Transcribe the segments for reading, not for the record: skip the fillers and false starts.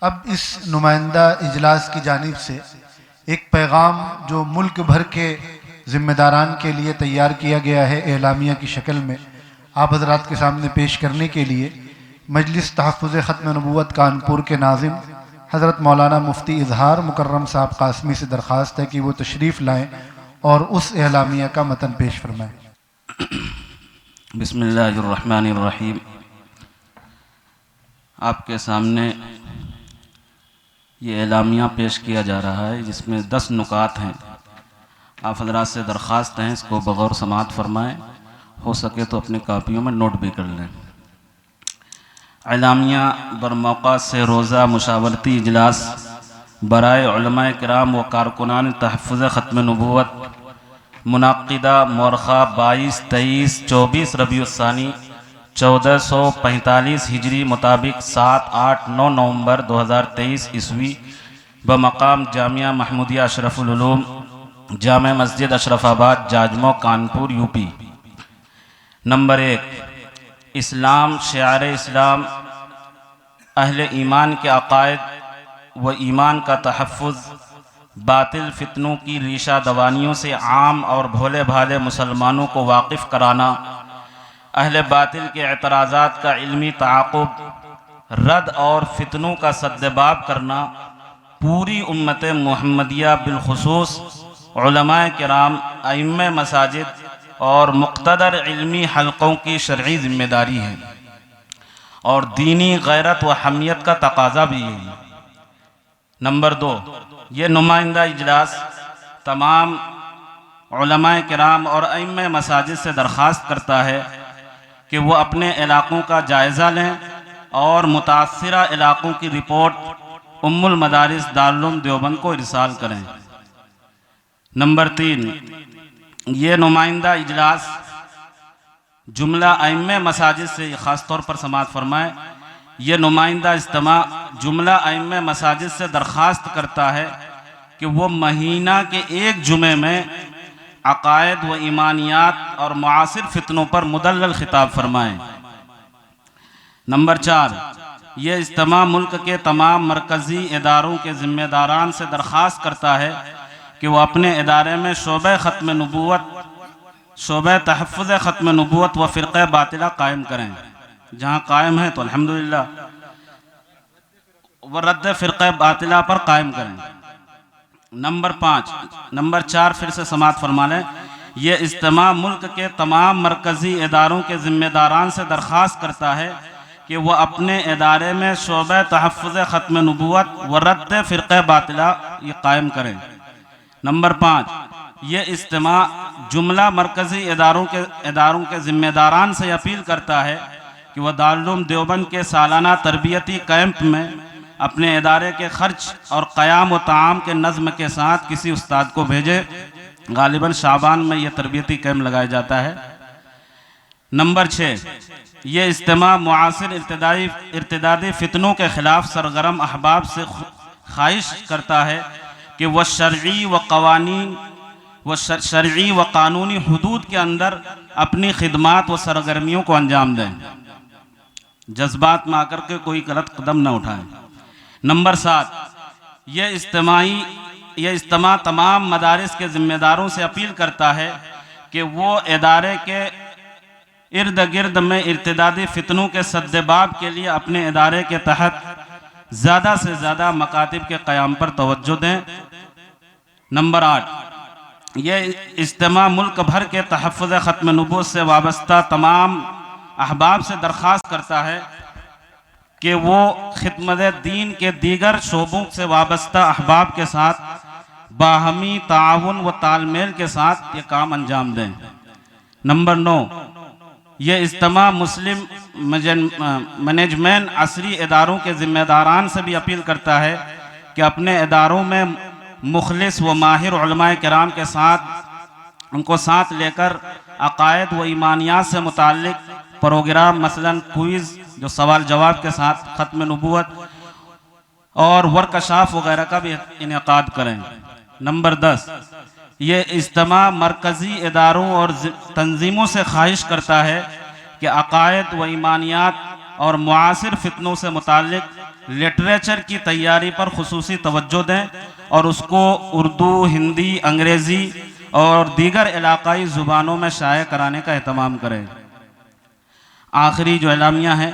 اب اس نمائندہ اجلاس کی جانب سے ایک پیغام جو ملک بھر کے ذمہ داران کے لیے تیار کیا گیا ہے اعلامیہ کی شکل میں، آپ حضرات کے سامنے پیش کرنے کے لیے مجلس تحفظ ختم نبوت کانپور کے ناظم حضرت مولانا مفتی اظہار مکرم صاحب قاسمی سے درخواست ہے کہ وہ تشریف لائیں اور اس اعلامیہ کا متن پیش فرمائیں۔ بسم اللہ الرحمن الرحیم۔ آپ کے سامنے یہ اعلامیہ پیش کیا جا رہا ہے جس میں 10 نکات ہیں۔ آپ حضرات سے درخواست ہیں اس کو بغور سماعت فرمائیں، ہو سکے تو اپنی کاپیوں میں نوٹ بھی کر لیں۔ اعلامیہ برموقع سے روزہ مشاورتی اجلاس برائے علماء کرام و کارکنان تحفظ ختم نبوت منعقدہ مورخہ 22، 23، 24 ربیع الثانی 1445 ہجری مطابق 7، 8، 9 نومبر 2023 عیسوی بمقام جامعہ محمودیہ اشرف العلوم، جامع مسجد اشرف آباد، جاجمو، کانپور، یو پی۔ نمبر 1، اسلام، شعار اسلام، اہل ایمان کے عقائد و ایمان کا تحفظ، باطل فتنوں کی ریشہ دوانیوں سے عام اور بھولے بھالے مسلمانوں کو واقف کرانا، اہل باطل کے اعتراضات کا علمی تعاقب، رد اور فتنوں کا سدباب کرنا، پوری امت محمدیہ بالخصوص علماء کرام، ائمہ مساجد اور مقتدر علمی حلقوں کی شرعی ذمہ داری ہے اور دینی غیرت و حمیت کا تقاضا بھی ہے۔ نمبر 2، یہ نمائندہ اجلاس تمام علماء کرام اور ائمہ مساجد سے درخواست کرتا ہے کہ وہ اپنے علاقوں کا جائزہ لیں اور متاثرہ علاقوں کی رپورٹ ام المدارس دارالعلوم دیوبند کو ارسال کریں۔ نمبر 3، یہ نمائندہ اجلاس جملہ ائمہ مساجد سے خاص طور پر سماعت فرمائے، یہ نمائندہ اجتماع جملہ ائمہ مساجد سے درخواست کرتا ہے کہ وہ مہینہ کے ایک جمعے میں عقائد و ایمانیات اور معاصر فتنوں پر مدلل خطاب فرمائیں۔ نمبر 4، یہ اجتماع ملک کے تمام مرکزی اداروں کے ذمہ داران سے درخواست کرتا ہے کہ وہ اپنے ادارے میں شعبہ ختم نبوت، شعبہ تحفظ ختم نبوت و فرقہ باطلہ قائم کریں، جہاں قائم ہیں تو الحمدللہ، وہ رد فرقہ باطلہ پر قائم کریں۔ نمبر 5، نمبر 4 پھر سے سماعت فرما لیں، یہ اجتماع ملک کے تمام مرکزی اداروں کے ذمہ داران سے درخواست کرتا ہے کہ وہ اپنے ادارے میں شعبہ تحفظ ختم نبوت و رد فرقہ باطلہ یہ قائم کریں۔ نمبر 5، یہ اجتماع جملہ مرکزی اداروں کے ذمہ داران سے اپیل کرتا ہے کہ وہ دارالعلوم دیوبند کے سالانہ تربیتی کیمپ میں اپنے ادارے کے خرچ اور قیام و طعام کے نظم کے ساتھ کسی استاد کو بھیجے۔ غالباً شعبان میں یہ تربیتی کیمپ لگایا جاتا ہے۔ نمبر 6، یہ اجتماع معاصر ارتدادی فتنوں کے خلاف سرگرم احباب سے خواہش کرتا ہے کہ وہ شرعی و قانونی حدود کے اندر اپنی خدمات و سرگرمیوں کو انجام دیں، جذبات میں آ کر کے کوئی غلط قدم نہ اٹھائیں۔ نمبر 7، یہ اجتماع تمام مدارس کے ذمہ داروں سے اپیل کرتا ہے کہ وہ ادارے کے ارد گرد میں ارتدادی فتنوں کے سدباب کے لیے اپنے ادارے کے تحت زیادہ سے زیادہ مکاتب کے قیام پر توجہ دیں۔ نمبر 8، یہ اجتماع ملک بھر کے تحفظ ختم نبوت سے وابستہ تمام احباب سے درخواست کرتا ہے کہ وہ خدمت دین کے دیگر شعبوں سے وابستہ احباب کے ساتھ باہمی تعاون و تال میل کے ساتھ یہ کام انجام دیں۔ نمبر 9، یہ اجتماع مسلم مینجمنٹ عصری اداروں کے ذمہ داران سے بھی اپیل کرتا ہے کہ اپنے اداروں میں مخلص و ماہر علماء کرام کے ساتھ ان کو ساتھ لے کر عقائد و ایمانیات سے متعلق پروگرام مثلاً کوئز جو سوال جواب کے ساتھ ختم نبوت اور ورکشاپ وغیرہ کا بھی انعقاد کریں۔ نمبر 10، یہ اجتماع مرکزی اداروں اور تنظیموں سے خواہش کرتا ہے کہ عقائد و ایمانیات اور معاصر فتنوں سے متعلق لٹریچر کی تیاری پر خصوصی توجہ دیں اور اس کو اردو، ہندی، انگریزی اور دیگر علاقائی زبانوں میں شائع کرانے کا اہتمام کریں۔ آخری جو اعلامیہ ہے،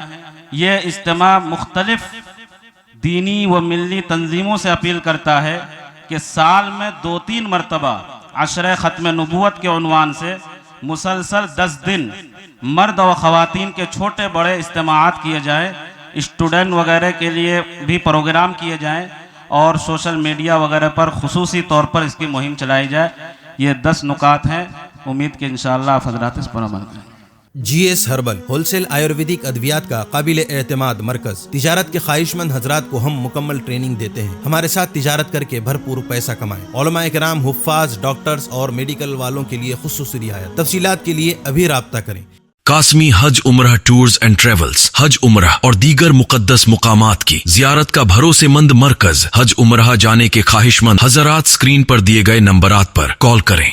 یہ اجتماع مختلف دینی و ملی تنظیموں سے اپیل کرتا ہے کہ سال میں 2-3 مرتبہ عشرہ ختم نبوت کے عنوان سے مسلسل 10 دن مرد و خواتین کے چھوٹے بڑے اجتماعات کیے جائیں، اسٹوڈنٹ وغیرہ کے لیے بھی پروگرام کیے جائیں اور سوشل میڈیا وغیرہ پر خصوصی طور پر اس کی مہم چلائی جائے۔ یہ 10 نکات ہیں، امید کہ انشاءاللہ آپ حضرات اس پر عمل کریں۔ G S herbal wholesale Ayurvedic ادویات کا قابل اعتماد مرکز۔ تجارت کے خواہش مند حضرات کو ہم مکمل ٹریننگ دیتے ہیں۔ ہمارے ساتھ تجارت کر کے بھرپور پیسہ کمائیں۔ علماء کرام، حفاظ، ڈاکٹرز اور میڈیکل والوں کے لیے خصوصی رعایت۔ تفصیلات کے لیے ابھی رابطہ کریں۔ قاسمی حج عمرہ ٹورز اینڈ ٹریولز، حج عمرہ اور دیگر مقدس مقامات کی زیارت کا بھروسے مند مرکز۔ حج عمرہ جانے کے خواہش مند حضرات اسکرین پر دیے گئے نمبرات پر کال کریں۔